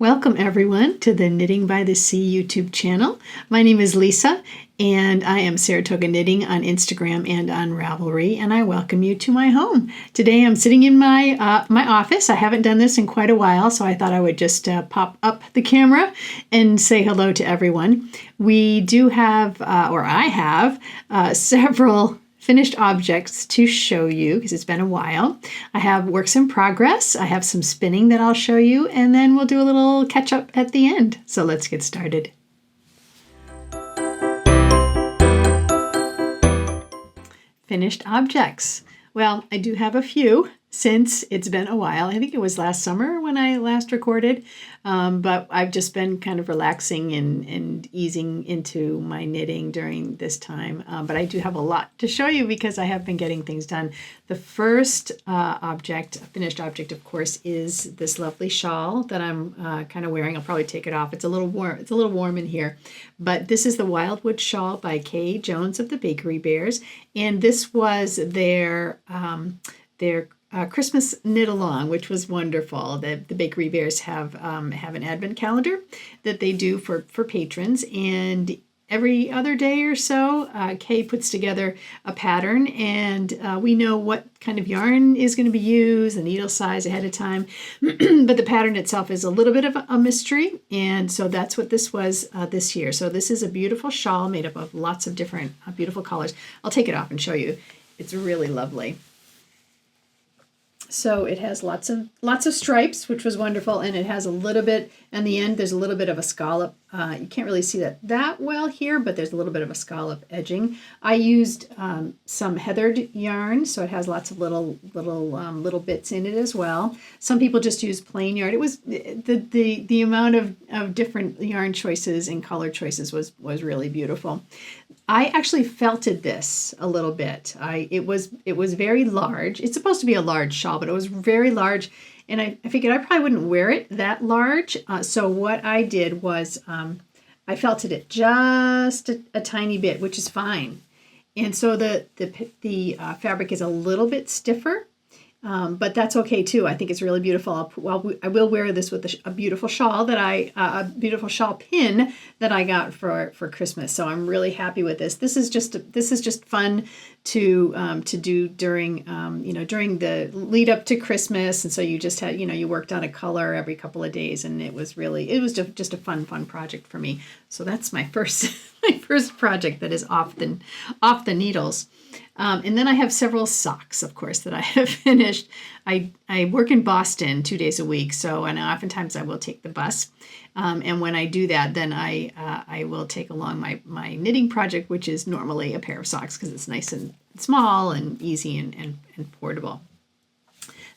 Welcome everyone to the Knitting by the Sea YouTube channel. My name is Lisa and I am Saratoga Knitting on Instagram and on Ravelry, and I welcome you to my home. Today I'm sitting in my office. I haven't done this in quite a while, so I thought I would just pop up the camera and say hello to everyone. We do have, or I have, several finished objects to show you because it's been a while. I have works in progress. I have some spinning that I'll show you, and then we'll do a little catch up at the end. So let's get started. Finished objects. Well, I do have a few since it's been a while. I think it was last summer when I last recorded, but I've just been kind of relaxing and easing into my knitting during this time. But I do have a lot to show you because I have been getting things done. The first finished object, of course, is this lovely shawl that I'm kind of wearing. I'll probably take it off. It's a little warm. It's a little warm in here, but this is the Wildwood Shawl by Kay Jones of the Bakery Bears, and this was their Christmas knit along, which was wonderful. The Bakery Bears have an advent calendar that they do for patrons, and every other day or so, Kay puts together a pattern, and we know what kind of yarn is going to be used, the needle size ahead of time, but the pattern itself is a little bit of a mystery, and so that's what this was this year. So this is a beautiful shawl made up of lots of different beautiful colors. I'll take it off and show you. It's really lovely. So it has lots of stripes, which was wonderful, and it has a little bit, on the end, there's a little bit of a scallop. You can't really see that well here, but there's a little bit of a scallop edging. I used some heathered yarn, so it has lots of little bits in it as well. Some people just use plain yarn. It was the amount of different yarn choices and color choices was really beautiful. I actually felted this a little bit. It was very large. It's supposed to be a large shawl, but it was very large, and I figured I probably wouldn't wear it that large. So what I did was I felted it just a tiny bit, which is fine. And so the fabric is a little bit stiffer. But that's okay too. I think it's really beautiful. I will wear this with a beautiful shawl a beautiful shawl pin that I got for Christmas. So I'm really happy with this. This is just fun to do during during the lead up to Christmas. And so you just had you worked on a color every couple of days, and it was just a fun project for me. So that's my first project that is off the needles. And then I have several socks, of course, that I have finished. I work in Boston 2 days a week, and oftentimes I will take the bus. And when I do that, then I will take along my knitting project, which is normally a pair of socks because it's nice and small and easy and portable.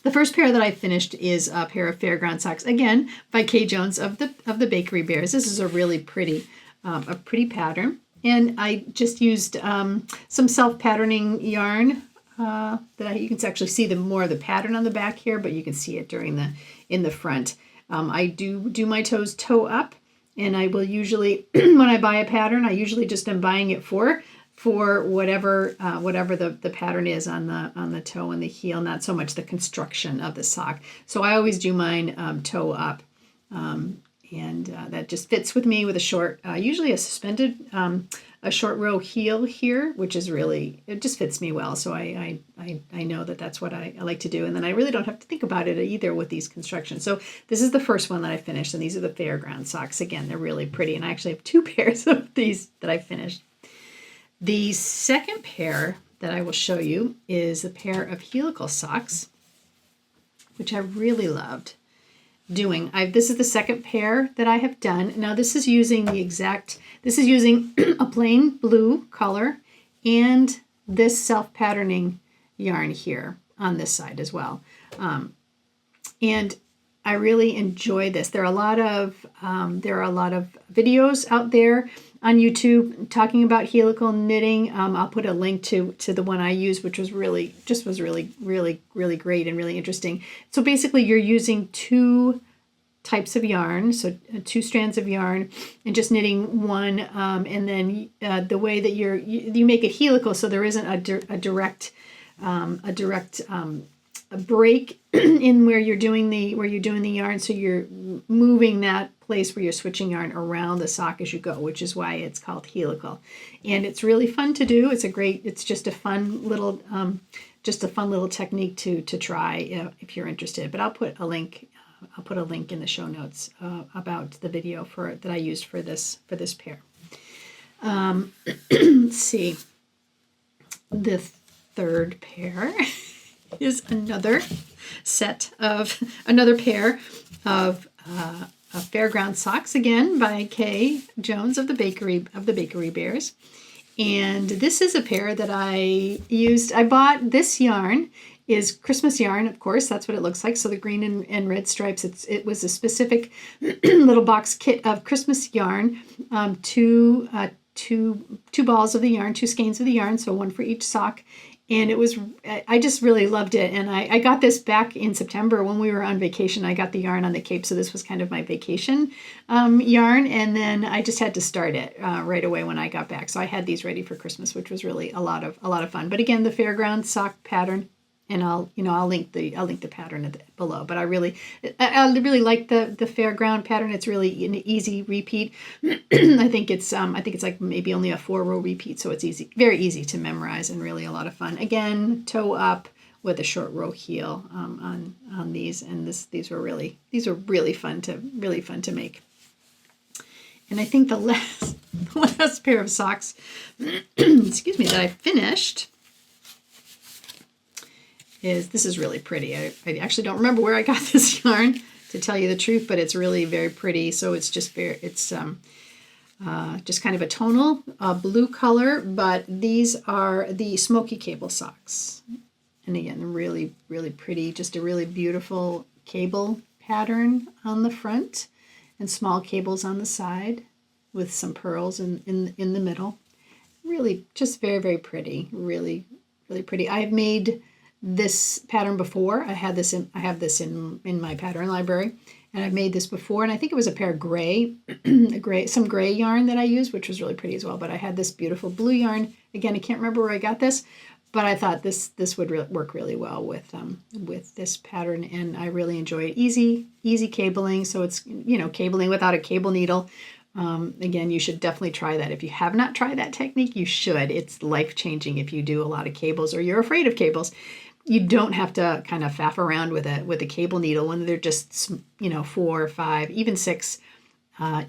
The first pair that I finished is a pair of fairground socks, again by Kay Jones of the Bakery Bears. This is a really pretty pattern. And I just used some self-patterning yarn you can actually see more of the pattern on the back here, but you can see it in the front. I do my toes toe up, and I will usually, when I buy a pattern, I usually just am buying it for whatever the pattern is on the toe and the heel, not so much the construction of the sock. So I always do mine toe up. And that just fits with me with a short, usually a suspended, a short row heel here, which is it just fits me well. So I know that's what I like to do. And then I really don't have to think about it either with these constructions. So this is the first one that I finished, and these are the fairground socks. Again, they're really pretty. And I actually have 2 pairs of these that I finished. The second pair that I will show you is a pair of helical socks, which I really loved doing. This is the second pair that I have done. Now this is using a plain blue color and this self-patterning yarn here on this side as well. And I really enjoy this. There are a lot of videos out there on YouTube talking about helical knitting. I'll put a link to the one I used, which was really great and really interesting. So basically you're using 2 types of yarn, so 2 strands of yarn, and just knitting one, and then the way that you make it helical, so there isn't a direct break in where you're doing the yarn. So moving that place where you're switching yarn around the sock as you go, which is why it's called helical. And it's really fun to do. It's just a fun little technique to try if you're interested. But I'll put a link in the show notes about the video that I used for this pair. Let's see. The third pair is another pair of Fairground socks, again by Kay Jones of the Bakery Bears. And this is a pair that I used. I bought this yarn is Christmas yarn, of course. That's what it looks like. So the green and red stripes. It was a specific little box kit of Christmas yarn. Two balls of the yarn, 2 skeins of the yarn, so one for each sock. And I just really loved it. And I got this back in September when we were on vacation. I got the yarn on the Cape, so this was kind of my vacation yarn. And then I just had to start it right away when I got back. So I had these ready for Christmas, which was really a lot of fun. But again, the Fairground sock pattern, and I'll link the pattern below. But I really like the Fairground pattern. It's really an easy repeat. I think it's like maybe only a 4-row repeat, so it's very easy to memorize and really a lot of fun. Again, toe up with a short row heel on these, and these were really fun to make. And I think the last pair of socks, excuse me, that I finished. This is really pretty. I actually don't remember where I got this yarn, to tell you the truth, but it's really very pretty. So it's just just kind of a tonal blue color, but these are the smoky cable socks. And again, really, really pretty. Just a really beautiful cable pattern on the front and small cables on the side with some pearls in the middle. Really just very, very pretty. Really, really pretty. I've made this pattern before. I have this in my pattern library, and I've made this before, and I think it was a pair of some gray yarn that I used, which was really pretty as well. But I had this beautiful blue yarn. Again, I can't remember where I got this, but I thought this would work really well with this pattern, and I really enjoy it. Easy cabling, so it's cabling without a cable needle. Again, you should definitely try that. If you have not tried that technique, you should. It's life-changing if you do a lot of cables or you're afraid of cables. You don't have to kind of faff around with a cable needle when they're just 4 or 5, even 6, a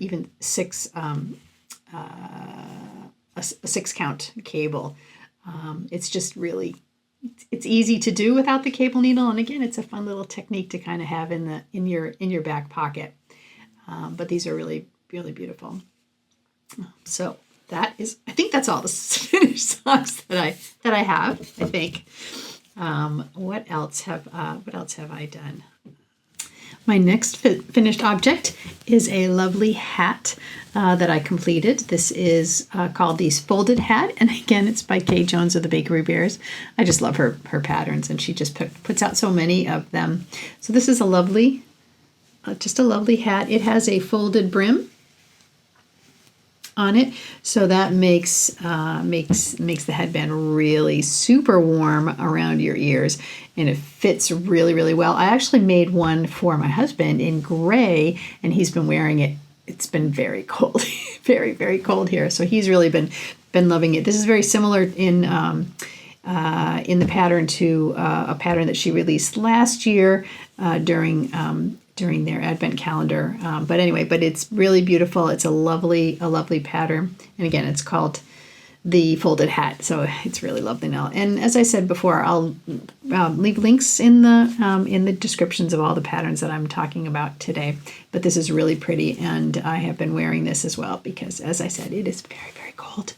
6-count cable. It's just really, it's easy to do without the cable needle, and again, it's a fun little technique to kind of have in your back pocket. But these are really, really beautiful. So I think that's all the finished socks that I have. I think. What else have I done? My next finished object is a lovely hat that I completed. This is called the Folded Hat, and again, it's by Kay Jones of the Bakery Bears. I just love her patterns, and she just puts out so many of them. So this is a lovely hat. It has a folded brim on it, so that makes the headband really super warm around your ears, and it fits really, really well. I actually made one for my husband in gray, and he's been wearing it. It's been very cold, very, very cold here, so he's really been loving it. This is very similar in the pattern to a pattern that she released last year during their advent calendar. But it's really beautiful. It's a lovely pattern. And again, it's called the Folded Hat. So it's really lovely now. And as I said before, I'll leave links in the descriptions of all the patterns that I'm talking about today. But this is really pretty, and I have been wearing this as well because, as I said, it is very, very cold.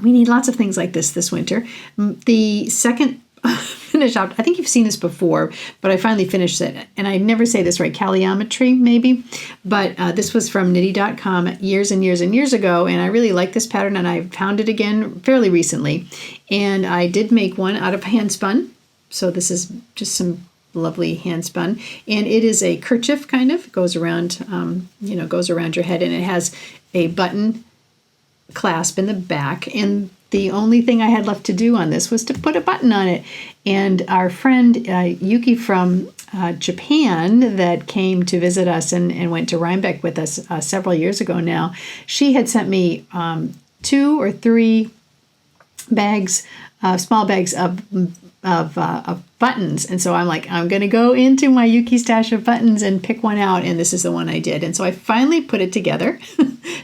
We need lots of things like this winter. The second finish out, I think you've seen this before, but I finally finished it, and I never say this right, caliometry maybe, but this was from Knitty.com years and years and years ago, and I really like this pattern, and I found it again fairly recently, and I did make one out of hand spun. So this is just some lovely hand spun, and it is a kerchief, kind of goes around your head, and it has a button clasp in the back, and the only thing I had left to do on this was to put a button on it. And our friend Yuki from Japan that came to visit us and went to Rhinebeck with us several years ago now. She had sent me 2 or 3 bags, small bags of buttons. And so I'm like, I'm going to go into my Yuki stash of buttons and pick one out. And this is the one I did. And so I finally put it together,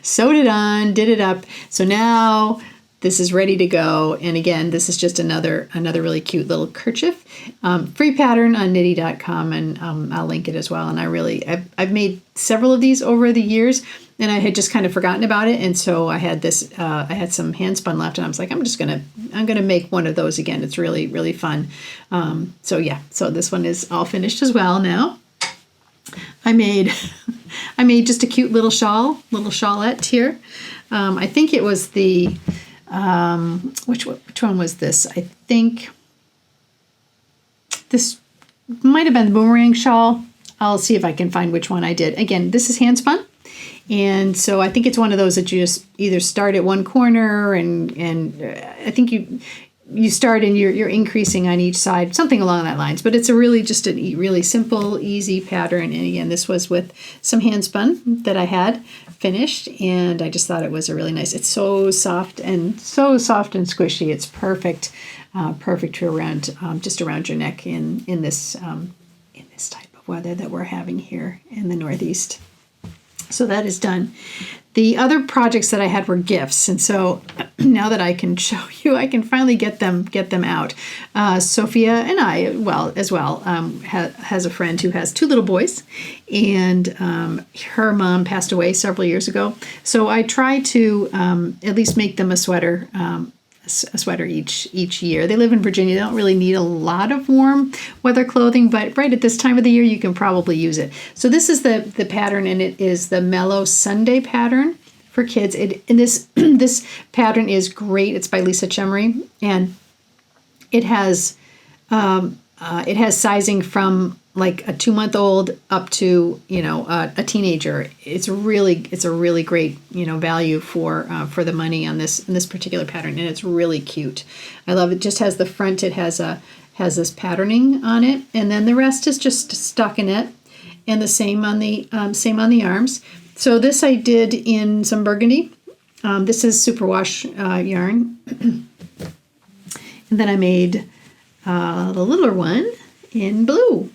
sewed it on, did it up. So now this is ready to go. And again, this is just another really cute little kerchief. Free pattern on nitty.com, and I'll link it as well. And I've made several of these over the years, and I had just kind of forgotten about it. And so I had I had some hand spun left, and I was like, I'm gonna make one of those again. It's really, really fun. So this one is all finished as well now. I made just a cute little shawlette here. I think it was the, which one was this? I think this might have been the boomerang shawl. I'll see if I can find which one I did. Again, this is hand spun. And so I think it's one of those that you just either start at one corner and I think you start and you're increasing on each side, something along that lines. But it's just a really simple, easy pattern. And again, this was with some hand spun that I had finished, and I just thought it was a really nice. It's so soft and squishy. It's perfect, perfect to around just around your neck in this type of weather that we're having here in the Northeast. So that is done. The other projects that I had were gifts, and so now that I can show you, I can finally get them out. Sophia and I, has a friend who has 2 little boys, and her mom passed away several years ago. So I try to at least make them a sweater each year. They live in Virginia. They don't really need a lot of warm weather clothing, but right at this time of the year, you can probably use it. So this is the pattern, and it is the Mellow Sunday pattern for kids. And this pattern is great. It's by Lisa Chemery, and it has sizing from like a 2-month-old up to a teenager. It's a really great value for the money on this particular pattern, and it's really cute. I love it. Just has the front. It has this patterning on it, and then the rest is just stockinette, and the same on the arms. So this I did in some burgundy. This is superwash yarn, and then I made the littler one in blue.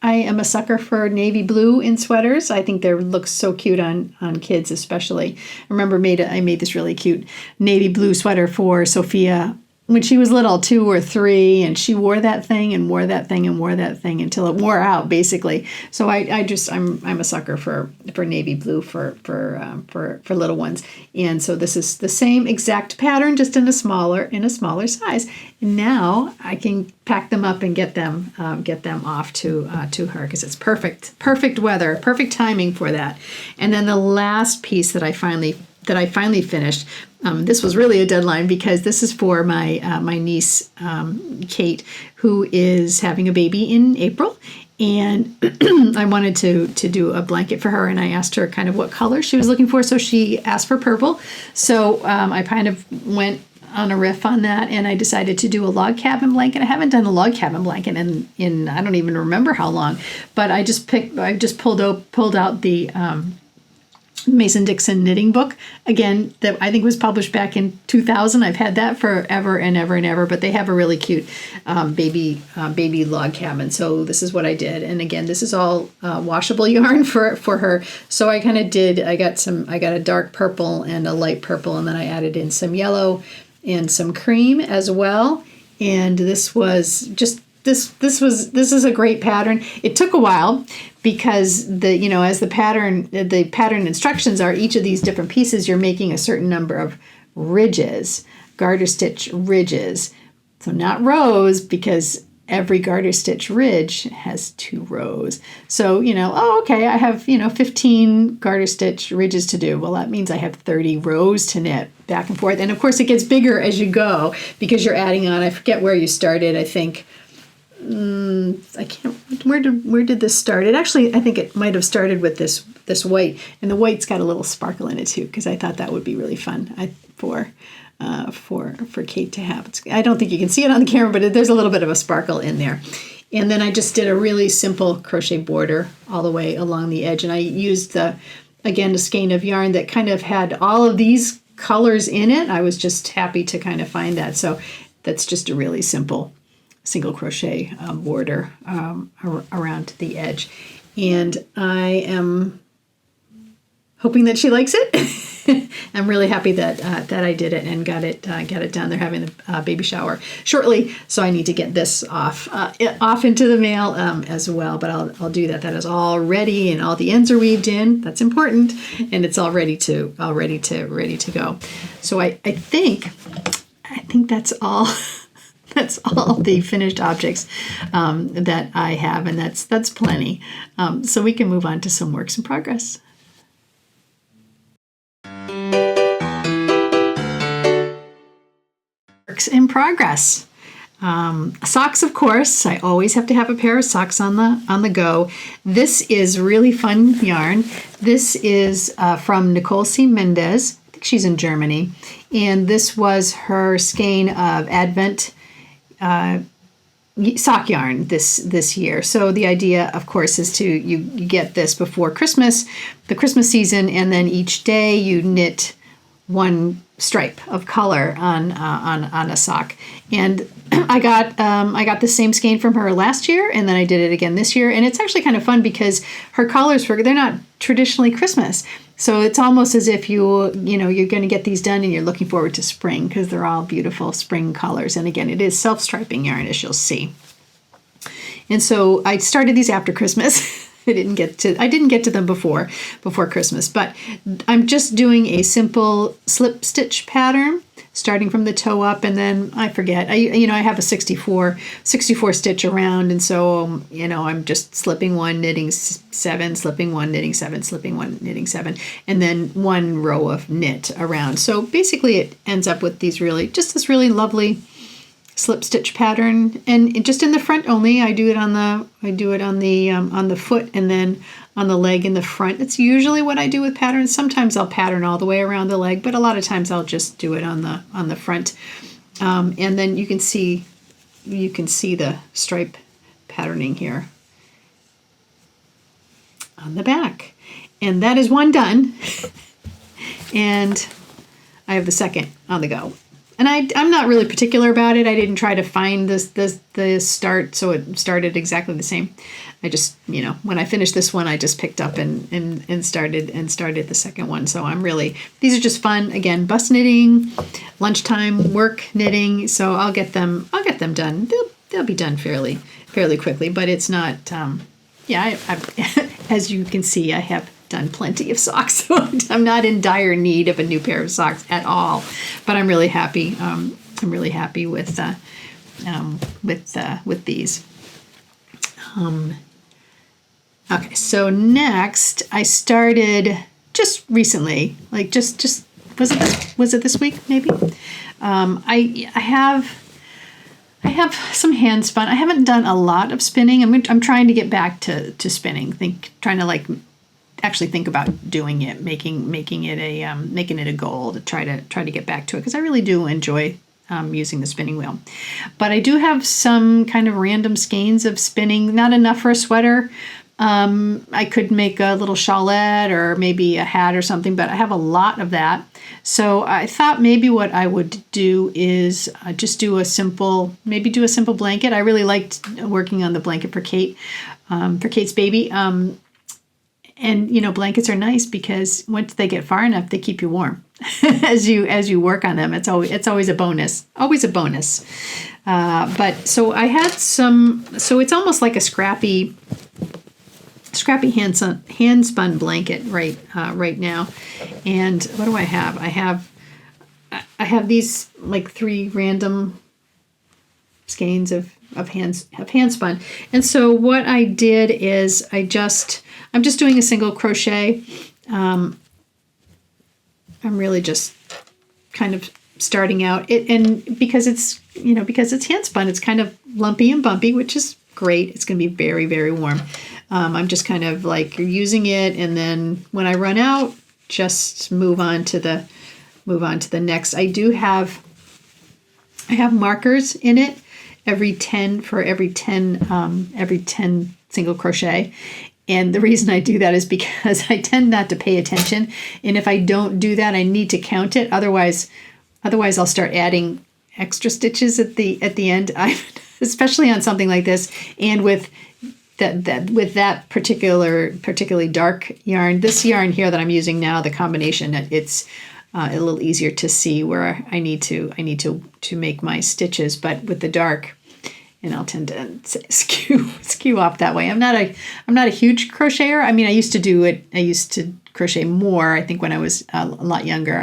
I am a sucker for navy blue in sweaters. I think they look so cute on kids especially. I remember I made this really cute navy blue sweater for Sophia when she was little, 2 or 3, and she wore that thing and wore that thing and wore that thing until it wore out, basically. So I'm a sucker for navy blue for little ones. And so this is the same exact pattern, just in a smaller size. And now I can pack them up and get them off to her, because it's perfect weather, perfect timing for that. And then the last piece that I finally finished. This was really a deadline, because this is for my niece, Kate, who is having a baby in April. And I wanted to do a blanket for her, and I asked her kind of what color she was looking for. So she asked for purple. So I kind of went on a riff on that, and I decided to do a log cabin blanket. I haven't done a log cabin blanket in I don't even remember how long, but I just pulled out the Mason-Dixon knitting book, again, that I think was published back in 2000. I've had that forever and ever and ever, but they have a really cute baby log cabin. So this is what I did. And again, this is all washable yarn for her. So I kind of I got a dark purple and a light purple, and then I added in some yellow and some cream as well. And this was just, this is a great pattern. It took a while, because as the pattern instructions are, each of these different pieces, you're making a certain number of ridges, garter stitch ridges. So not rows, because every garter stitch ridge has 2 rows. So, okay, I have, 15 garter stitch ridges to do. Well, that means I have 30 rows to knit back and forth. And of course it gets bigger as you go, because you're adding on. I forget where you started. I think I can't. Where did this start? I think it might have started with this white, and the white's got a little sparkle in it too, because I thought that would be really fun for Kate to have. I don't think you can see it on the camera, but there's a little bit of a sparkle in there. And then I just did a really simple crochet border all the way along the edge. And I used, again, a skein of yarn that kind of had all of these colors in it. I was just happy to kind of find that. So that's just a really simple single crochet border around the edge. And I am hoping that she likes it. I'm really happy that I did it and got it done. They're having a baby shower shortly, so I need to get this off into the mail as well. But I'll do that. That is all ready, and all the ends are weaved in. That's important, and it's all ready to go. So I think that's all. That's all the finished objects that I have, and that's plenty. So we can move on to some works in progress. Works in progress. Socks, of course. I always have to have a pair of socks on the go. This is really fun yarn. This is from Nicole C. Mendez. I think she's in Germany, and this was her skein of Advent sock yarn this year. So the idea, of course, is to you get this before Christmas, the Christmas season, and then each day you knit one stripe of color on a sock. And I got the same skein from her last year, and then I did it again this year. And it's actually kind of fun because her colors they're not traditionally Christmas. So it's almost as if you're going to get these done and you're looking forward to spring because they're all beautiful spring colors. And again, it is self-striping yarn, as you'll see. And so I started these after Christmas. I didn't get to them before Christmas, but I'm just doing a simple slip stitch pattern starting from the toe up, and then I forget. I have a 64 stitch around, and so I'm just slipping one, knitting 7, slipping one, knitting 7, slipping one, knitting 7, and then one row of knit around. So basically, it ends up with this really lovely slip stitch pattern, and just in the front only. I do it on the foot, and then on the leg in the front. It's usually what I do with patterns. Sometimes I'll pattern all the way around the leg, but a lot of times I'll just do it on the front. And then you can see the stripe patterning here on the back. And that is one done. And I have the second on the go. And I'm not really particular about it. I didn't try to find the start, so it started exactly the same. I just, when I finished this one, I just picked up and started the second one. So these are just fun. Again, bus knitting, lunchtime work knitting. So I'll get them done. They'll be done fairly quickly, but it's not. As you can see, I have done plenty of socks, so I'm not in dire need of a new pair of socks at all. But I'm really happy. I'm really happy with these. Okay, so next I started just recently, like just was it this week maybe? I have some hand spun. I haven't done a lot of spinning. I'm trying to get back to spinning. Trying to actually think about doing it, making it a goal to try to get back to it, because I really do enjoy using the spinning wheel. But I do have some kind of random skeins of spinning. Not enough for a sweater. I could make a little shawlette or maybe a hat or something, but I have a lot of that. So I thought maybe what I would do is just do a simple blanket. I really liked working on the blanket for Kate, for Kate's baby. And blankets are nice because once they get far enough, they keep you warm as you work on them. It's always a bonus. Always a bonus. But so I had some. So it's almost like a scrappy hand spun blanket right now. And what do I have? I have these like 3 random skeins of hand spun. And so what I did is I'm just doing a single crochet. I'm really just kind of starting out it, and because it's hand spun, it's kind of lumpy and bumpy, which is great. It's going to be very, very warm. I'm just kind of like using it, and then when I run out, just move on to the next. I have markers in it, every 10 single crochet. And the reason I do that is because I tend not to pay attention. And if I don't do that, I need to count it. Otherwise I'll start adding extra stitches at the end. Especially on something like this, and with that particularly dark yarn. This yarn here that I'm using now, the combination, it's a little easier to see where I need to make my stitches. But with the dark, and I'll tend to skew off that way. I'm not a huge crocheter. I mean, I used to crochet more. I think when I was a lot younger,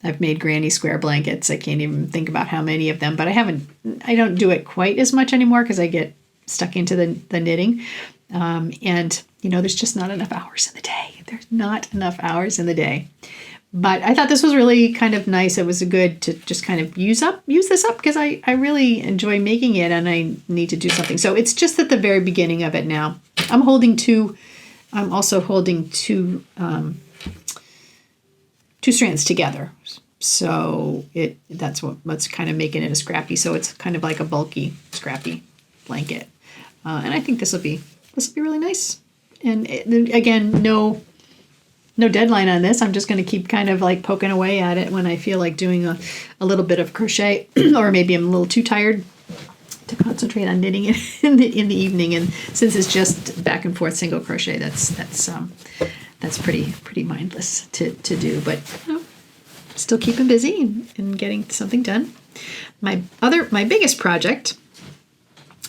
I've made granny square blankets. I can't even think about how many of them, but I don't do it quite as much anymore because I get stuck into the knitting. And there's just not enough hours in the day. There's not enough hours in the day. But I thought this was really kind of nice. It was good to just kind of use this up because I really enjoy making it and I need to do something. So it's just at the very beginning of it now. I'm also holding two strands together. So that's what's kind of making it a scrappy. So it's kind of like a bulky, scrappy blanket. And I think this will be really nice. And again, no deadline on this. I'm just going to keep kind of like poking away at it when I feel like doing a little bit of crochet, or maybe I'm a little too tired to concentrate on knitting it in the evening. And since it's just back and forth single crochet, that's pretty mindless to do. But still keeping busy and getting something done. My biggest project,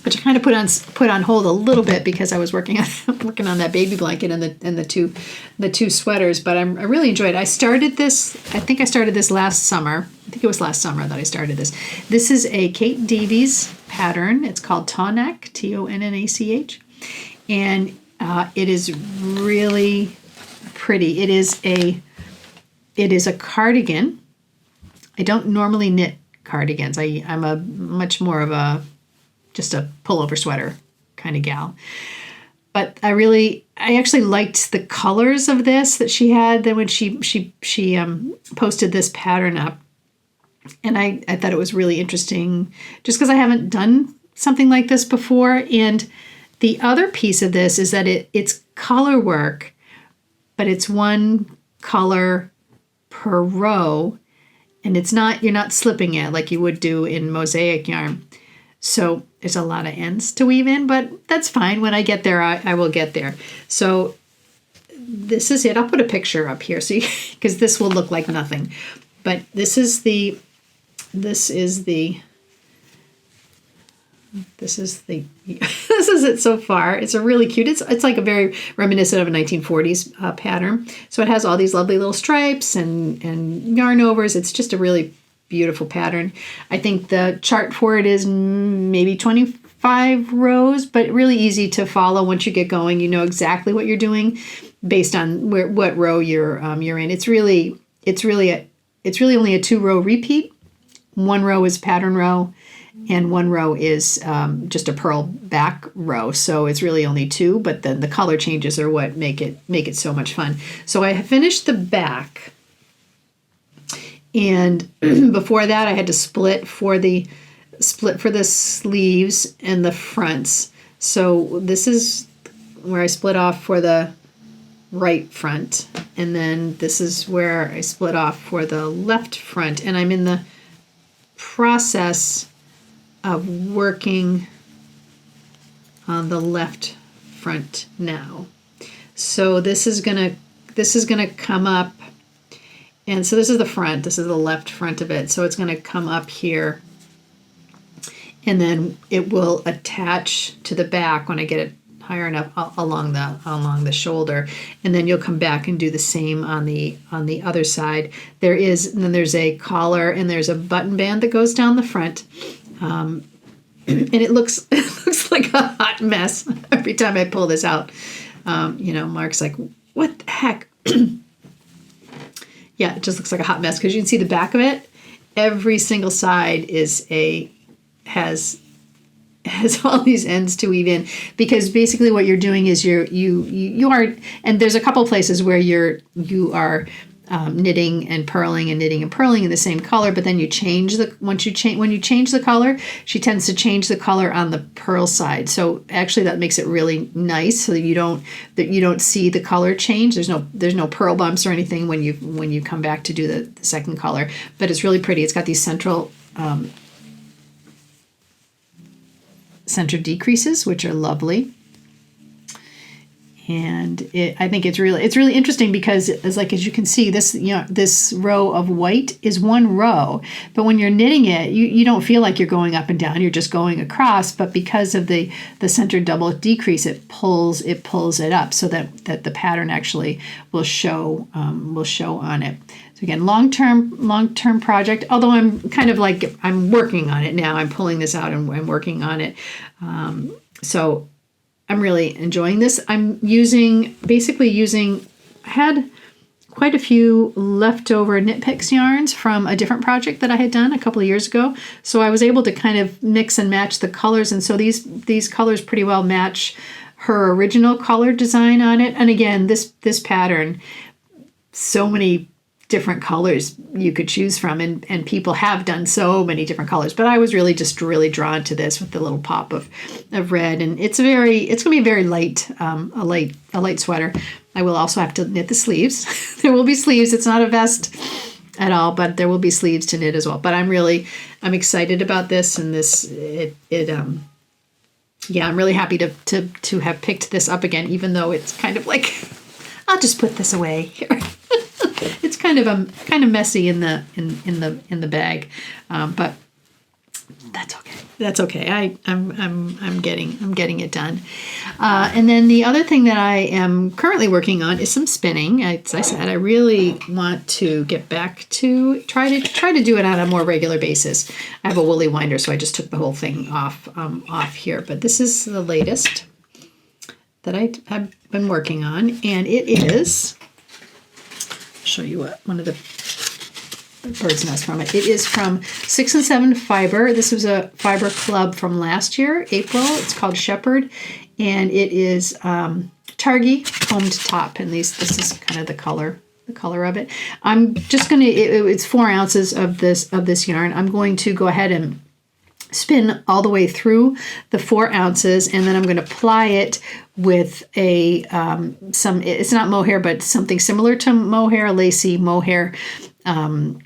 which I kind of put on hold a little bit because I was working on that baby blanket and the two sweaters, but I really enjoyed it. I think I started this last summer. I think it was last summer that I started this. This is a Kate Davies pattern. It's called Tonnack, Tonnach, and it is really pretty. It is a cardigan. I don't normally knit cardigans. I'm a much more of just a pullover sweater kind of gal. But I actually liked the colors of this that she had. Then when she posted this pattern up, and I thought it was really interesting just because I haven't done something like this before. And the other piece of this is that it's color work, but it's one color per row, and you're not slipping it like you would do in mosaic yarn. So there's a lot of ends to weave in, but that's fine. When I get there, I will get there. So this is it. I'll put a picture up here because this will look like nothing. But this is it so far. It's a really cute. It's like a very reminiscent of a 1940s pattern. So it has all these lovely little stripes and yarn overs. It's just a really beautiful pattern. I think the chart for it is maybe 25 rows, but really easy to follow once you get going. You know exactly what you're doing based on what row you're in. It's really only a 2-row repeat. One row is pattern row, and one row is just a purl back row. So it's really only 2, but then the color changes are what make it so much fun. So I finished the back. And before that, I had to split for the sleeves and the fronts. So this is where I split off for the right front, and then this is where I split off for the left front. And I'm in the process of working on the left front now. So this is gonna come up. And so this is the front. This is the left front of it. So it's going to come up here, and then it will attach to the back when I get it higher enough along the shoulder. And then you'll come back and do the same on the other side. There's a collar and there's a button band that goes down the front. And it looks like a hot mess every time I pull this out. Mark's like, "What the heck?" Yeah, it just looks like a hot mess because you can see the back of it. Every single side has all these ends to weave in, because basically what you're doing is you are, and there's a couple places where you are knitting and purling and knitting and purling in the same color, but then you change the when you change the color, she tends to change the color on the purl side. So actually that makes it really nice, so that you don't see the color change. There's no purl bumps or anything when you come back to do the second color, but it's really pretty. It's got these central center decreases, which are lovely. And I think it's really interesting because as you can see, this row of white is one row, but when you're knitting it, you don't feel like you're going up and down, you're just going across. But because of the center double decrease, it pulls it up so that the pattern actually will show on it. So again, long-term project, although I'm working on it now. I'm pulling this out and I'm working on it. So I'm really enjoying this. I'm I had quite a few leftover Knit Picks yarns from a different project that I had done a couple of years ago. So I was able to kind of mix and match the colors. And so these colors pretty well match her original color design on it. And again, this pattern, so many different colors you could choose from, and people have done so many different colors, but I was really drawn to this with the little pop of red, and it's going to be a very light a light sweater. I will also have to knit the sleeves. There will be sleeves. It's not a vest at all, but there will be sleeves to knit as well. But I'm excited about this, and I'm really happy to have picked this up again, even though it's kind of like, I'll just put this away here. It's kind of messy in the bag, but that's okay. That's okay. I'm getting it done. And then the other thing that I am currently working on is some spinning. As I said, I really want to get back to try to do it on a more regular basis. I have a woolly winder, so I just took the whole thing off here. But this is the latest that I've been working on, and it is. Show you one of the bird's nest from it. It is from 6 and 7 Fiber. This was a fiber club from last year, April. It's called Shepherd, and it is Targhee combed top. And this is kind of the color of it. I'm just gonna. It's 4 ounces of this yarn. I'm going to go ahead and spin all the way through the 4 ounces, and then I'm going to ply it with a it's not mohair, but something similar to mohair, lacy mohair yarn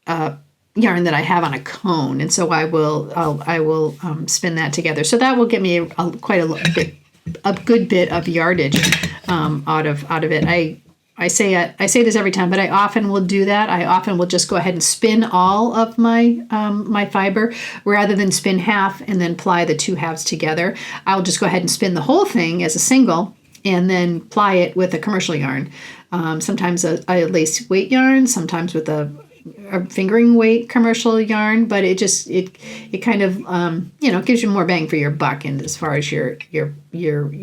that I have on a cone, and so I will spin that together. So that will get me quite a good bit of yardage out of it. I say this every time, but I often will do that. I often will just go ahead and spin all of my my fiber rather than spin half and then ply the 2 halves together. I'll just go ahead and spin the whole thing as a single and then ply it with a commercial yarn. Sometimes a lace weight yarn, sometimes with a fingering weight commercial yarn, but it kind of gives you more bang for your buck, and as far as your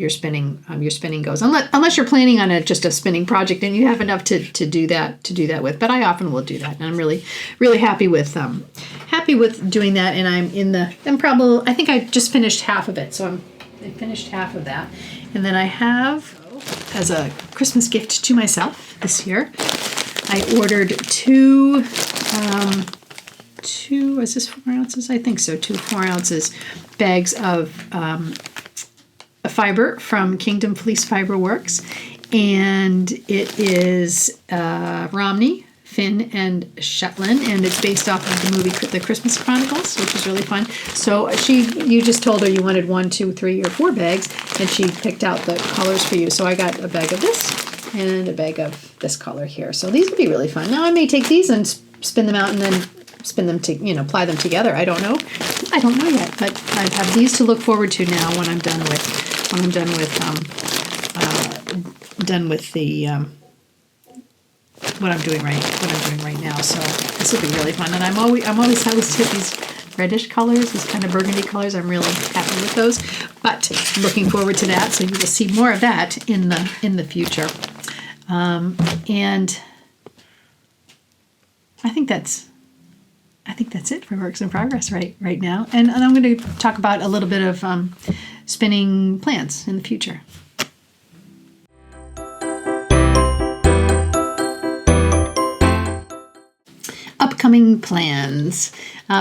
spinning goes, unless you're planning on just a spinning project and you have enough to do that with. But I often will do that, and I'm really happy with doing that. And I think I just finished half of it, so I finished half of that, and then I have, as a Christmas gift to myself this year, I ordered two, is this 4 ounces? I think so, 2 4 ounces bags of fiber from Kingdom Fleece Fiber Works. And it is Romney, Finn, and Shetland, and it's based off of the movie The Christmas Chronicles, which is really fun. So you just told her you wanted 1, 2, 3, or 4 bags, and she picked out the colors for you. So I got a bag of this and a bag of this color here. So these would be really fun. Now I may take these and spin them out and then spin them to, ply them together. I don't know yet, but I have these to look forward to now when I'm done with what I'm doing right now. So this will be really fun. And I always hit these reddish colors, these kind of burgundy colors. I'm really happy with those, but looking forward to that. So you will see more of that in the future. And I think that's it for works in progress right now. And I'm going to talk about a little bit of spinning plans in the future. upcoming plans.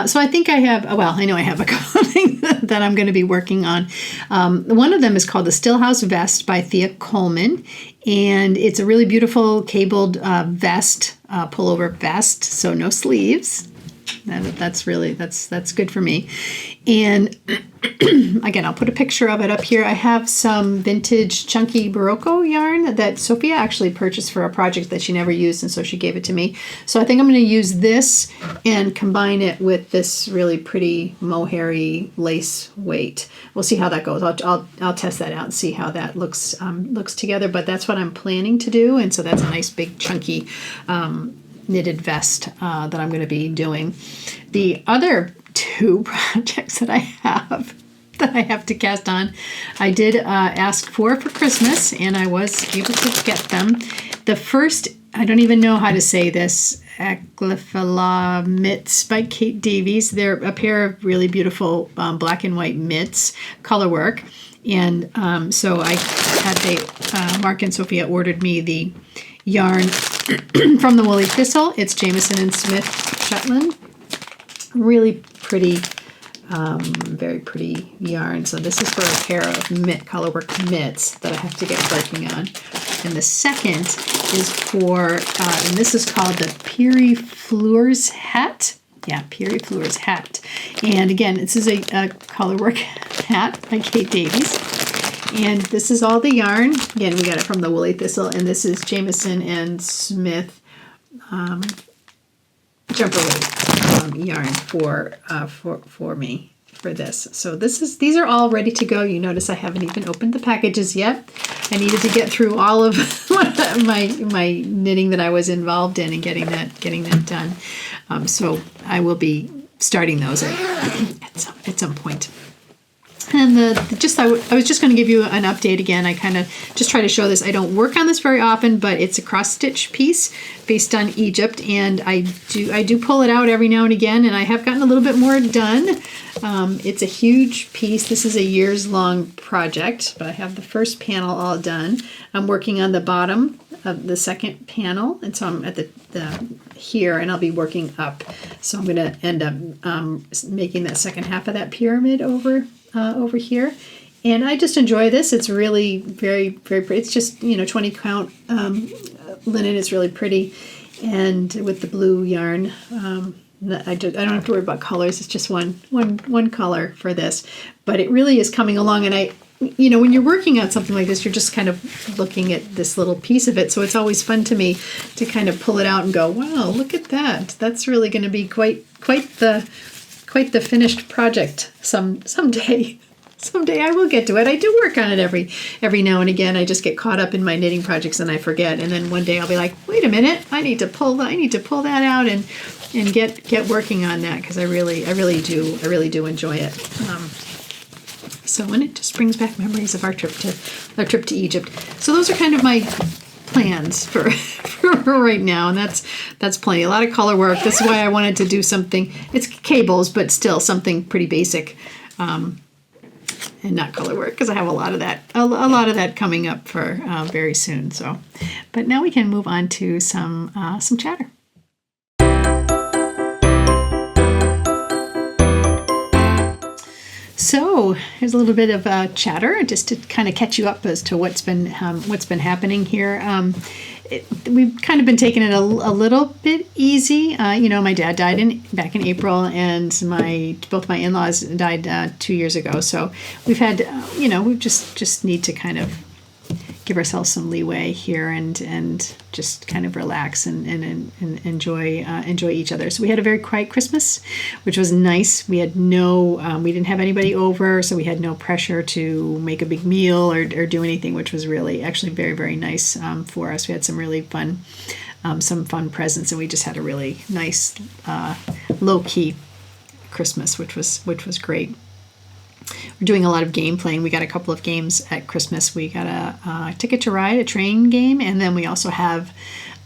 So I think I have, well, I know I have a couple of things that I'm going to be working on. One of them is called the Stillhouse Vest by Thea Coleman. And it's a really beautiful cabled vest, pullover vest, so no sleeves. That's good for me. And again, I'll put a picture of it up here. I have some vintage chunky Barocco yarn that Sophia actually purchased for a project that she never used, and so she gave it to me. So I think I'm going to use this and combine it with this really pretty mohairy lace weight. We'll see how that goes. I'll test that out and see how that looks together. But that's what I'm planning to do, and so that's a nice big chunky knitted vest that I'm going to be doing. The other two projects that I have to cast on, I did ask for Christmas, and I was able to get them. The first, I don't even know how to say this, Aglyphila mitts by Kate Davies. They're a pair of really beautiful black and white mitts, color work. And so I had Mark and Sophia ordered me the yarn from the Woolly Thistle. It's Jamieson and Smith Shetland. Really pretty, very pretty yarn. So this is for a pair of colorwork mitts that I have to get working on. And the second is for, and this is called the Peery Fleurs hat. Yeah, Peery Fleurs hat. And again, this is a colorwork hat by Kate Davies. And this is all the yarn. Again, we got it from the Woolly Thistle, and this is Jamieson and Smith jumper weight yarn for me for this. So these are all ready to go. You notice I haven't even opened the packages yet. I needed to get through all of my knitting that I was involved in and getting that done. So I will be starting those at some point. And I was just going to give you an update again. I kind of just try to show this. I don't work on this very often, but it's a cross stitch piece based on Egypt, and I do pull it out every now and again, and I have gotten a little bit more done. It's a huge piece. This is a years-long project, but I have the first panel all done. I'm working on the bottom of the second panel, and so I'm at the here, and I'll be working up. So I'm going to end up making that second half of that pyramid over here. And I just enjoy this. It's really very, very pretty. It's just, 20 count linen. It's really pretty. And with the blue yarn, I don't have to worry about colors. It's just one color for this. But it really is coming along. And when you're working on something like this, you're just kind of looking at this little piece of it. So it's always fun to me to kind of pull it out and go, wow, look at that. That's really going to be quite the finished project someday. Someday I will get to it. I do work on it every now and again. I just get caught up in my knitting projects and I forget. And then one day I'll be like, wait a minute, I need to pull that out and get working on that, because I really do enjoy it. So when it just brings back memories of our trip to Egypt. So those are kind of my plans for right now, and that's plenty. A lot of color work. That's why I wanted to do something. It's cables, but still something pretty basic, and not color work, because I have a lot of that coming up for very soon. So, but now we can move on to some chatter. So here's a little bit of chatter, just to kind of catch you up as to what's been happening here. We've kind of been taking it a little bit easy. My dad died back in April, and both my in-laws died 2 years ago. So we've had, we just need to kind of give ourselves some leeway here and just kind of relax and enjoy each other. So we had a very quiet Christmas, which was nice. We had we didn't have anybody over, so we had no pressure to make a big meal or do anything, which was really actually very, very nice for us. We had some really fun presents, and we just had a really nice low-key Christmas, which was great. We're doing a lot of game playing. We got a couple of games at Christmas. We got a Ticket to Ride, a train game, and then we also have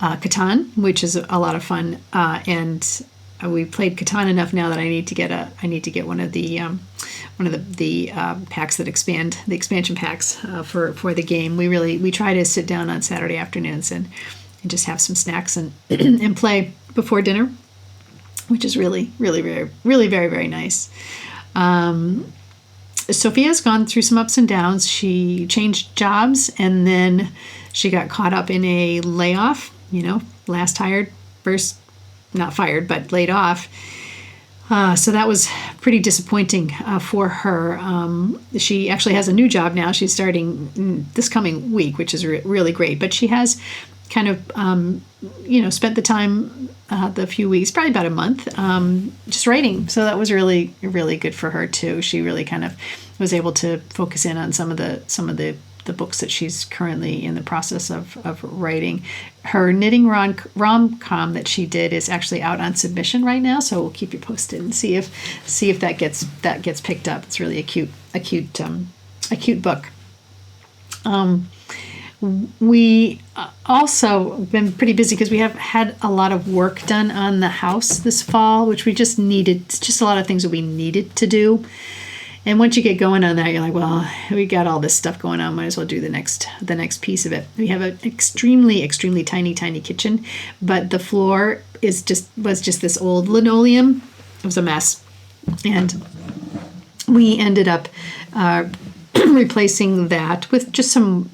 Catan, which is a lot of fun. And we played Catan enough now that I need to get one of the packs that expand the expansion packs for the game. We try to sit down on Saturday afternoons and just have some snacks and and play before dinner. which is really, really, really very, very nice. Sophia's gone through some ups and downs. She changed jobs, and then she got caught up in a layoff, last hired, first not fired, but laid off. So that was pretty disappointing for her. She actually has a new job now. She's starting this coming week, which is really great. But she has kind of, spent the time, the few weeks, probably about a month, just writing. So that was really, really good for her too. She really kind of was able to focus in on some of the books that she's currently in the process of writing. Her knitting rom-com that she did is actually out on submission right now, so we'll keep you posted and see if that gets picked up. It's really a cute book. We also been pretty busy because we have had a lot of work done on the house this fall, which we just needed. It's just a lot of things that we needed to do. And once you get going on that, you're like, well, we got all this stuff going on. Might as well do the next piece of it. We have an extremely, extremely tiny kitchen, but the floor was just this old linoleum. It was a mess, and we ended up replacing that with just some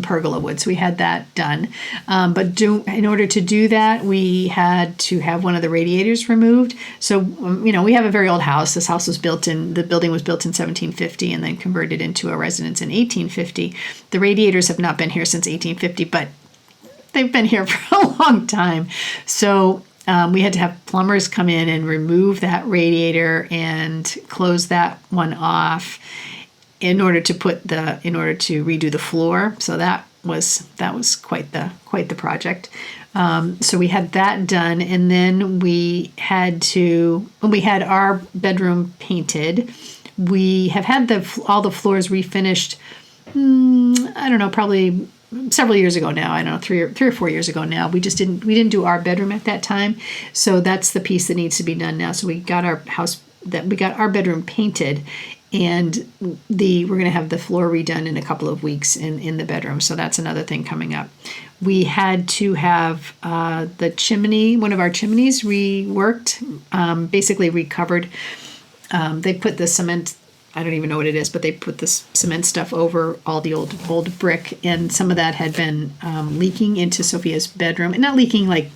pergola wood. So we had that done. But in order to do that, we had to have one of the radiators removed. So, we have a very old house. This house was the building was built in 1750 and then converted into a residence in 1850. The radiators have not been here since 1850, but they've been here for a long time. So we had to have plumbers come in and remove that radiator and close that one off in order to redo the floor. So that was quite the project. So we had that done, and then when we had our bedroom painted, we have had all the floors refinished. I don't know, probably several years ago now. I don't know, 3 or 4 years ago now. We didn't do our bedroom at that time, so that's the piece that needs to be done now. So we got our bedroom painted, and we're going to have the floor redone in a couple of weeks in the bedroom. So that's another thing coming up. We had to have the chimney, one of our chimneys, reworked, basically recovered. They put the cement, I don't even know what it is, but they put this cement stuff over all the old brick, and some of that had been leaking into Sophia's bedroom. And not leaking like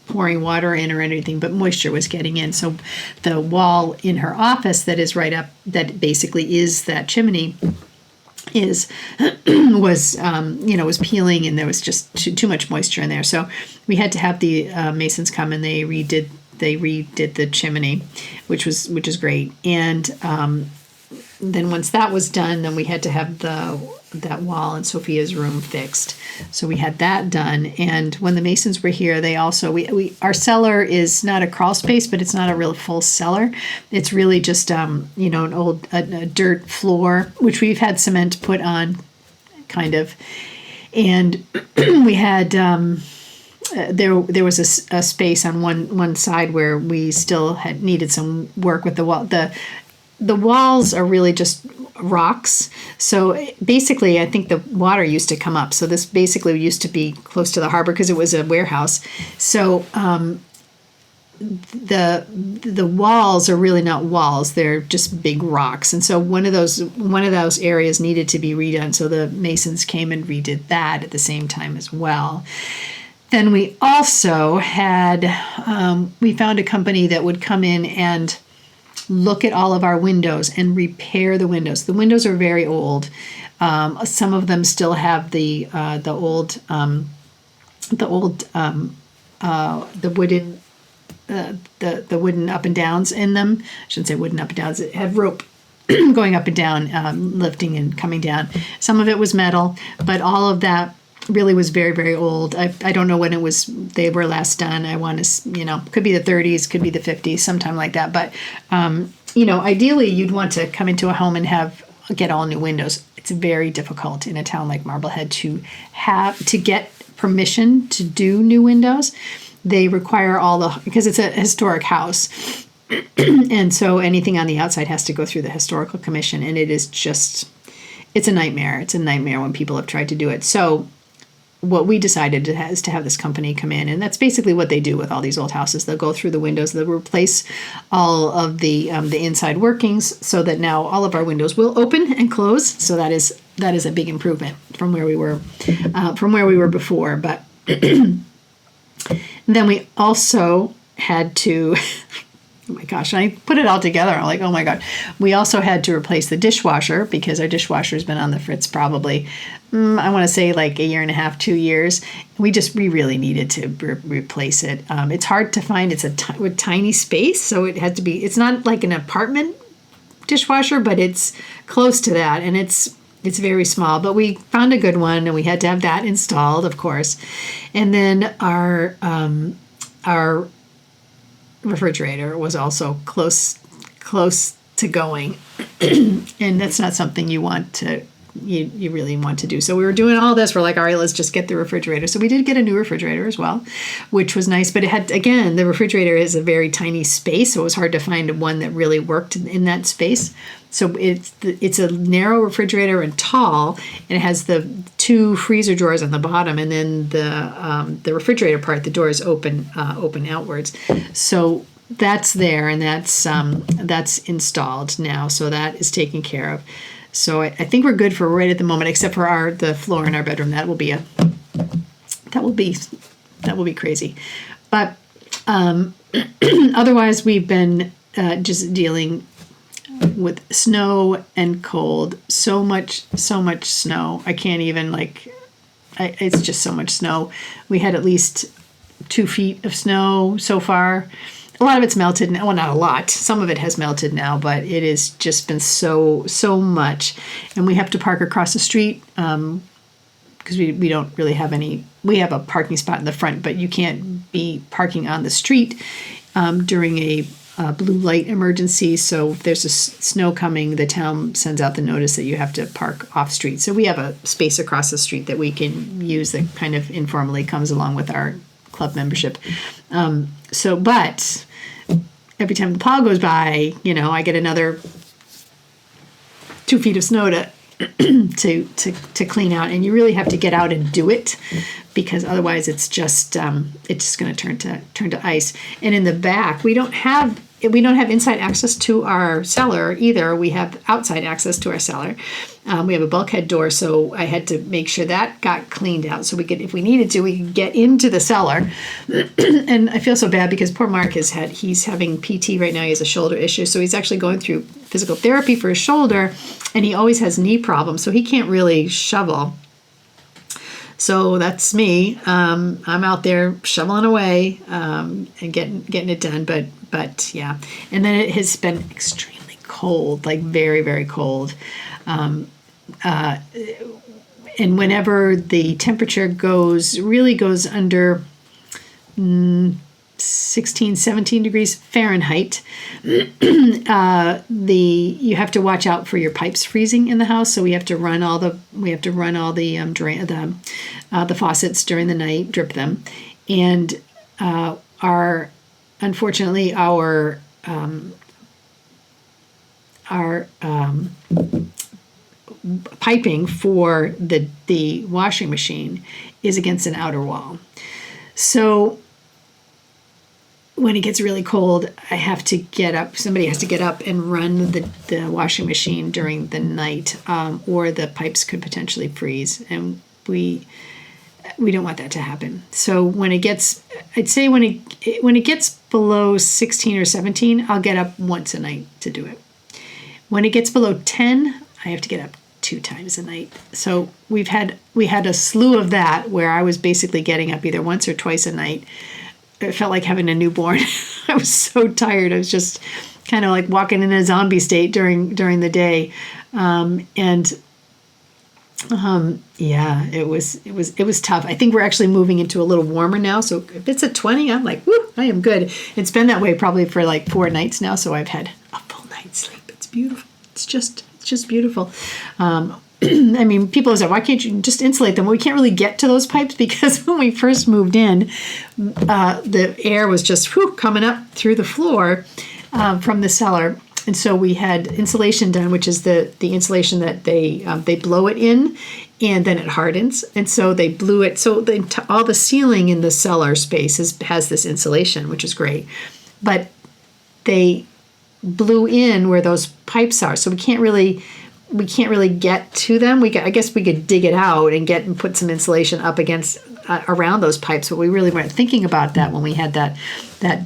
pouring water in or anything, but moisture was getting in. So the wall in her office that is right up, that basically is that chimney, was peeling, and there was just too much moisture in there. So we had to have the masons come, and they redid the chimney, which is great. And then once that was done, then we had to have that wall in Sophia's room fixed. So we had that done. And when the masons were here, they also, our cellar is not a crawl space, but it's not a real full cellar. It's really just, an old a dirt floor, which we've had cement put on, kind of. And we had, there was a space on one side where we still had needed some work with the wall. The walls are really just rocks. So basically, I think the water used to come up. So this basically used to be close to the harbor because it was a warehouse. So the walls are really not walls; they're just big rocks. And so one of those areas needed to be redone. So the masons came and redid that at the same time as well. Then we also had we found a company that would come in and look at all of our windows and repair the windows. The windows are very old. Some of them still have the wooden up and downs in them. I shouldn't say wooden up and downs. It had rope going up and down, lifting and coming down. Some of it was metal, but all of that really was very, very old. I don't know when they were last done. I want to, could be the 30s, could be the 50s, sometime like that. But, ideally you'd want to come into a home and get all new windows. It's very difficult in a town like Marblehead to get permission to do new windows. They require because it's a historic house. And so anything on the outside has to go through the historical commission. And it's a nightmare. It's a nightmare when people have tried to do it. So what we decided is to have this company come in, and that's basically what they do with all these old houses. They'll go through the windows, they'll replace all of the inside workings, so that now all of our windows will open and close. So that is a big improvement from where we were before. But then we also had to. Oh my gosh, I put it all together. I'm like, oh my God. We also had to replace the dishwasher because our dishwasher has been on the fritz probably, I want to say like a year and a half, 2 years. We really needed to replace it. It's hard to find. It's a tiny space. So it had to be, it's not like an apartment dishwasher, but it's close to that. And it's very small, but we found a good one and we had to have that installed, of course. And then our refrigerator was also close to going, and that's not something you really want to do. So we were doing all this. We're like, all right, let's just get the refrigerator. So we did get a new refrigerator as well, which was nice. But it had, again, the refrigerator is a very tiny space, so it was hard to find one that really worked in that space. So it's a narrow refrigerator and tall, and it has the 2 freezer drawers on the bottom, and then the refrigerator part, the doors open outwards. So that's there, and that's installed now. So that is taken care of. So I think we're good for right at the moment, except for the floor in our bedroom. That will be crazy. But otherwise, we've been just dealing with snow and cold. So much snow. I can't even it's just so much snow. We had at least 2 feet of snow so far. A lot of it's melted now. Well, not a lot. Some of it has melted now, but it has just been so much. And we have to park across the street because we don't really have any. We have a parking spot in the front, but you can't be parking on the street during a blue light emergency. So if there's snow coming, the town sends out the notice that you have to park off street. So we have a space across the street that we can use that kind of informally comes along with our club membership. But every time the plow goes by, I get another 2 feet of snow to clean out, and you really have to get out and do it because otherwise it's just going to turn to ice. And in the back, we don't have inside access to our cellar either. We have outside access to our cellar. We have a bulkhead door, so I had to make sure that got cleaned out so if we needed to, we could get into the cellar. And I feel so bad because poor Mark he's having PT right now. He has a shoulder issue, so he's actually going through physical therapy for his shoulder, and he always has knee problems, so he can't really shovel. So that's me. I'm out there shoveling away and getting it done. But yeah. And then it has been extremely cold, like very, very cold. And whenever the temperature really goes under 16, 17 degrees Fahrenheit, you have to watch out for your pipes freezing in the house. So we have to run all the faucets during the night, drip them, and unfortunately our piping for the washing machine is against an outer wall. So when it gets really cold, I have to get up. Somebody has to get up and run the washing machine during the night, or the pipes could potentially freeze, and we don't want that to happen. So when it gets below 16 or 17, I'll get up once a night to do it. When it gets below 10, I have to get up 2 times a night. So we had a slew of that where I was basically getting up either once or twice a night. It felt like having a newborn. I was so tired. I was just kind of like walking in a zombie state during the day. Yeah, it was tough. I think we're actually moving into a little warmer now. So if it's a 20, I'm like, whoo, I am good. It's been that way probably for like 4 nights now. So I've had a full night's sleep. It's beautiful. It's just beautiful. I mean, people say, why can't you just insulate them? Well, we can't really get to those pipes because when we first moved in, the air was just coming up through the floor from the cellar. And so we had insulation done, which is the insulation that they blow it in, and then it hardens. And so they blew it. So all the ceiling in the cellar space has this insulation, which is great. But they blew in where those pipes are. So we can't really get to them. I guess we could dig it out and put some insulation up against around those pipes, but we really weren't thinking about that when we had that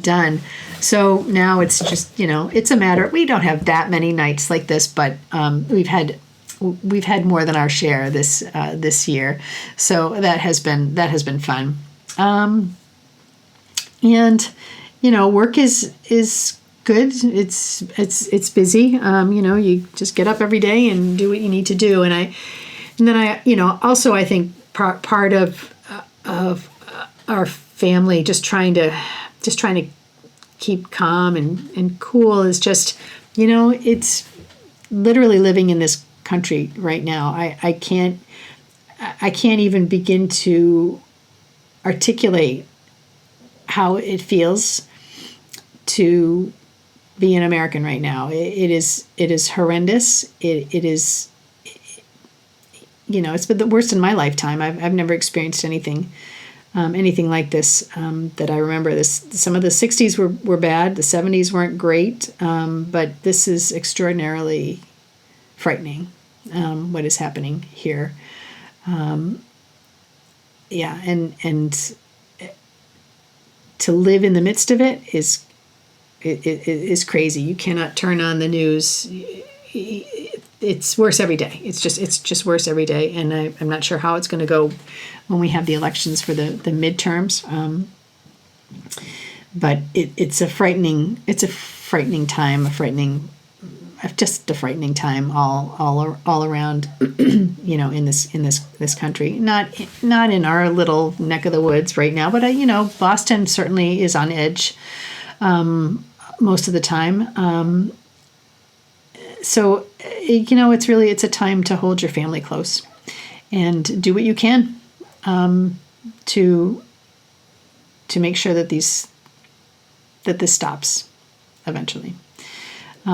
done. So now it's just, it's a matter. We don't have that many nights like this, but we've had more than our share this year. So that has been fun. And work is good. It's busy. You just get up every day and do what you need to do. And then I also I think part of our family just trying to keep calm and cool is just, it's literally living in this country right now. I can't even begin to articulate how it feels to be an American right now. It is horrendous. It is, it's been the worst in my lifetime. I've never experienced anything like this that I remember. Some of the 60s were bad. The 70s weren't great, but this is extraordinarily frightening. What is happening here? And to live in the midst of it is crazy. You cannot turn on the news. It's worse every day. It's just worse every day. And I'm not sure how it's going to go when we have the elections for the midterms. But it's a frightening time, just a frightening time all around, in this country. Not in our little neck of the woods right now, but Boston certainly is on edge most of the time. So it's a time to hold your family close and do what you can to make sure that this stops eventually.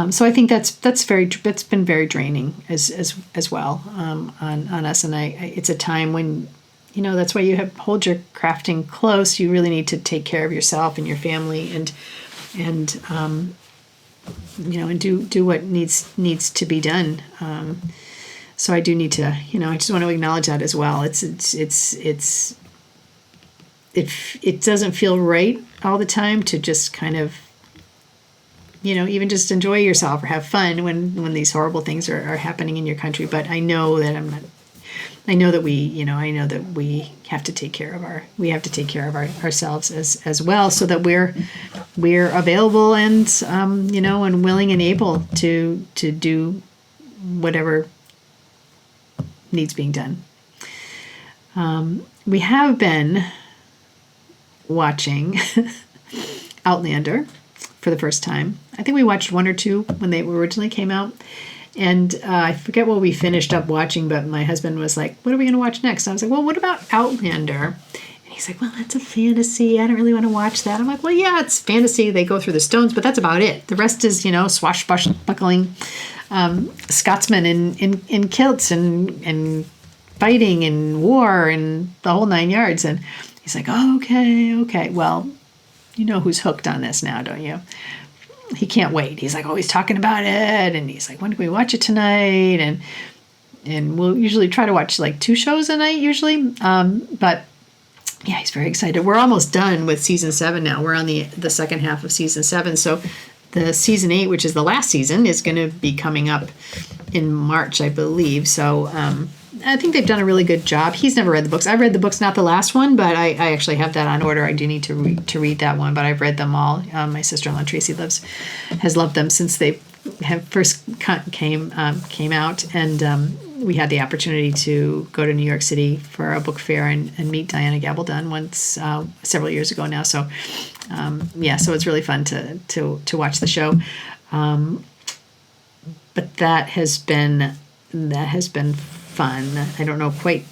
So I think that's been very draining as well on us, and it's a time when that's why you hold your crafting close. You really need to take care of yourself and your family and do what needs to be done. So I do need to I just want to acknowledge that as well. It doesn't feel right all the time to just kind of even just enjoy yourself or have fun when these horrible things are happening in your country. But I know that we have to take care of ourselves as well, so that we're available and and willing and able to do whatever needs being done. We have been watching Outlander for the first time. I think we watched one or two when they originally came out. And I forget what we finished up watching, but my husband was like, what are we going to watch next? And I was like, well, what about Outlander? And he's like, well, that's a fantasy. I don't really want to watch that. I'm like, well, yeah, it's fantasy. They go through the stones, but that's about it. The rest is, swashbuckling Scotsmen in kilts and fighting and war and the whole 9 yards. And he's like, oh, okay. Well, who's hooked on this now, don't you? He can't wait. He's like always talking about it, and he's like, when can we watch it tonight? And we'll usually try to watch like 2 shows a night usually. But yeah, he's very excited. We're almost done with season 7 now. We're on the second half of season 7. So the season 8, which is the last season, is going to be coming up in March, I believe. So I think they've done a really good job. He's never read the books. I've read the books, not the last one, but I actually have that on order. I do need to read that one, but I've read them all. My sister-in-law Tracy has loved them since they first came out, and we had the opportunity to go to New York City for a book fair and meet Diana Gabaldon once several years ago now. So so it's really fun to watch the show. But that has been fun. I don't know quite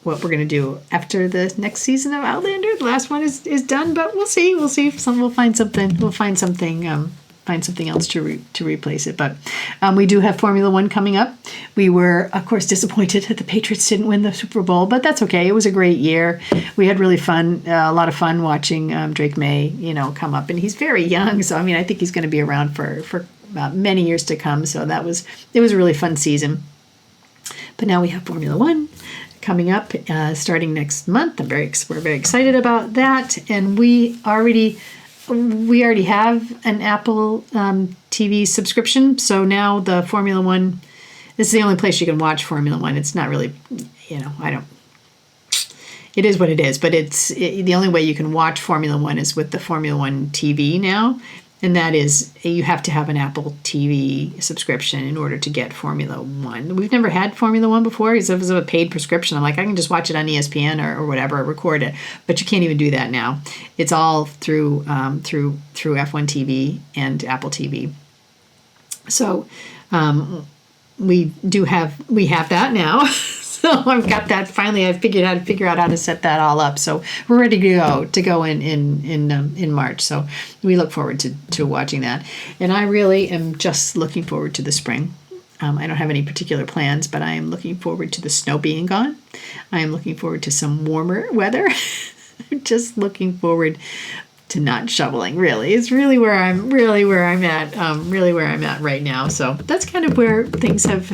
what we're going to do after the next season of Outlander. The last one is done, but we'll see. We'll find something. We'll find something find something else to replace it. But we do have Formula One coming up. We were, of course, disappointed that the Patriots didn't win the Super Bowl, but that's okay. It was a great year. We had really a lot of fun watching Drake May, come up, and he's very young. So I think he's going to be around for many years to come. So it was a really fun season. But now we have Formula One coming up, starting next month. We're very excited about that, and we already have an Apple TV subscription. So now the Formula One, this is the only place you can watch Formula One. It's not really, it is what it is, but the only way you can watch Formula One is with the Formula One TV now. And that is, you have to have an Apple TV subscription in order to get Formula One. We've never had Formula One before because it was a paid prescription. I'm like, I can just watch it on ESPN or whatever, or record it. But you can't even do that now. It's all through F1 TV and Apple TV. So we have that now. So I've got that. Finally, I've figured out how to set that all up. So we're ready to go in March. So we look forward to watching that. And I really am just looking forward to the spring. I don't have any particular plans, but I am looking forward to the snow being gone. I am looking forward to some warmer weather. I'm just looking forward to not shoveling. Really, it's really where I'm at right now. So that's kind of where things have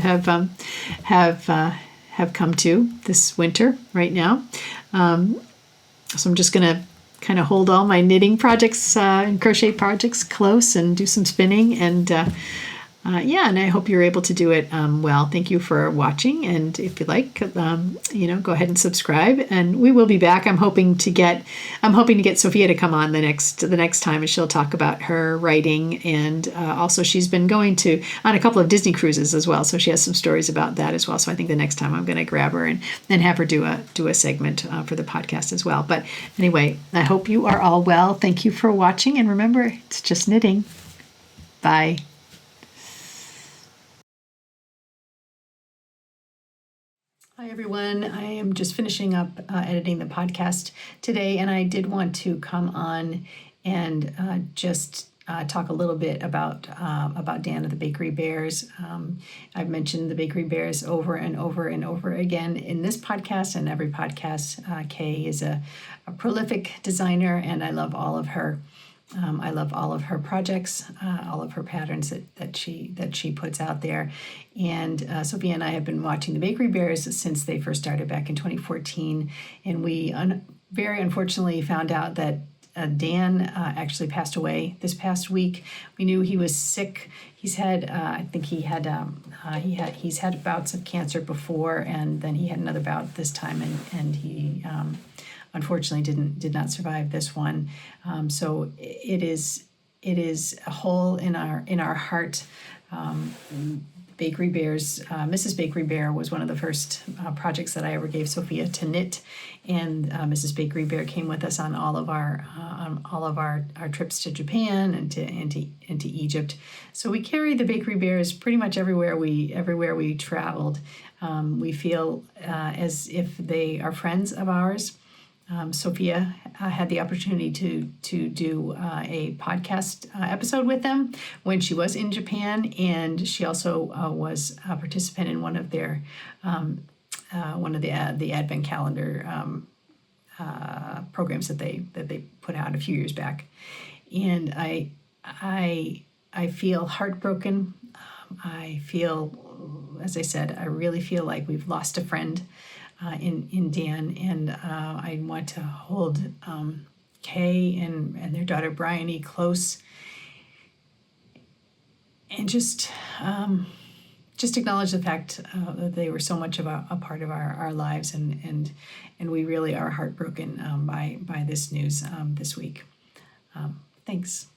come to this winter right now. So I'm just going to kind of hold all my knitting projects and crochet projects close and do some spinning. And and I hope you're able to do it well. Thank you for watching. And if you like, go ahead and subscribe. And we will be back. I'm hoping to get Sophia to come on the next time, and she'll talk about her writing. And also, she's been going on a couple of Disney cruises as well, so she has some stories about that as well. So I think the next time I'm going to grab her and have her do a segment for the podcast as well. But anyway, I hope you are all well. Thank you for watching, and remember, it's just knitting. Bye. Hi, everyone. I am just finishing up editing the podcast today, and I did want to come on and just talk a little bit about Dan of the Bakery Bears. I've mentioned the Bakery Bears over and over and over again in this podcast and every podcast. Kay is a prolific designer, and I love all of her. I love all of her projects, all of her patterns that she puts out there. And Sophia and I have been watching the Bakery Bears since they first started back in 2014. And we very unfortunately found out that Dan actually passed away this past week. We knew he was sick. He's had, he's had bouts of cancer before, and then he had another bout this time, and he unfortunately did not survive this one. So it is a hole in our heart. Bakery Bears, Mrs. Bakery Bear was one of the first projects that I ever gave Sophia to knit, and Mrs. Bakery Bear came with us on all of our trips to Japan and to Egypt. So we carry the Bakery Bears pretty much everywhere we traveled. We feel as if they are friends of ours. Sophia had the opportunity to do a podcast episode with them when she was in Japan, and she also was a participant in one of the Advent calendar programs that they put out a few years back. And I feel heartbroken. I feel, as I said, I really feel like we've lost a friend in Dan, and I want to hold Kay and their daughter Bryony close, and just acknowledge the fact that they were so much of a part of our lives, and we really are heartbroken by this news this week. Thanks.